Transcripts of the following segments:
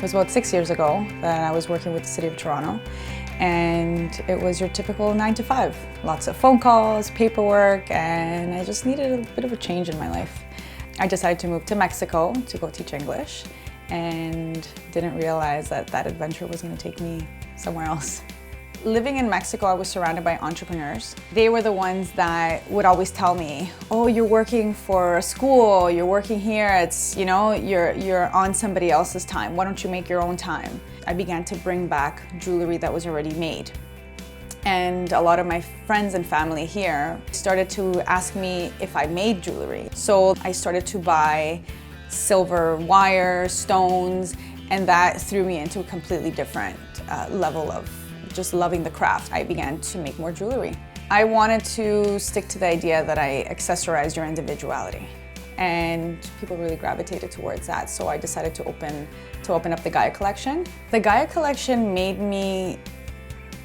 was about 6 years ago that I was working with the City of Toronto, and it was your typical 9 to 5. Lots of phone calls, paperwork, and I just needed a bit of a change in my life. I decided to move to Mexico to go teach English, and didn't realize that that adventure was going to take me somewhere else. Living in Mexico, I was surrounded by entrepreneurs. They were the ones that would always tell me, oh, you're working for a school, you're working here, it's, you know, you're on somebody else's time. Why don't you make your own time? I began to bring back jewelry that was already made. And a lot of my friends and family here started to ask me if I made jewelry. So I started to buy silver wire, stones, and that threw me into a completely different level of just loving the craft. I began to make more jewelry. I wanted to stick to the idea that I accessorize your individuality, and people really gravitated towards that. So I decided to open up the Gaia collection. The Gaia collection made me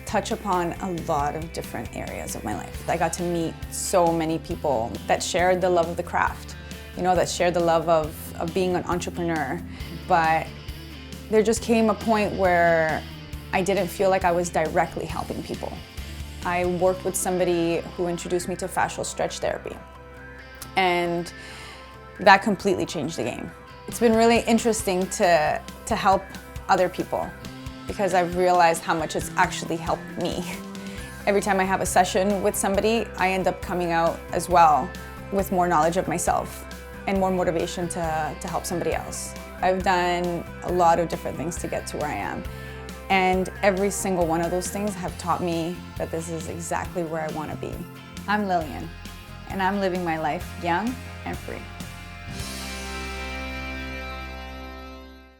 touch upon a lot of different areas of my life. I got to meet so many people that shared the love of the craft, you know, that shared the love of being an entrepreneur. But there just came a point where I didn't feel like I was directly helping people. I worked with somebody who introduced me to fascial stretch therapy, and that completely changed the game. It's been really interesting to help other people, because I've realized how much it's actually helped me. Every time I have a session with somebody, I end up coming out as well with more knowledge of myself and more motivation to help somebody else. I've done a lot of different things to get to where I am. And every single one of those things have taught me that this is exactly where I want to be. I'm Lilian, and I'm living my life young and free.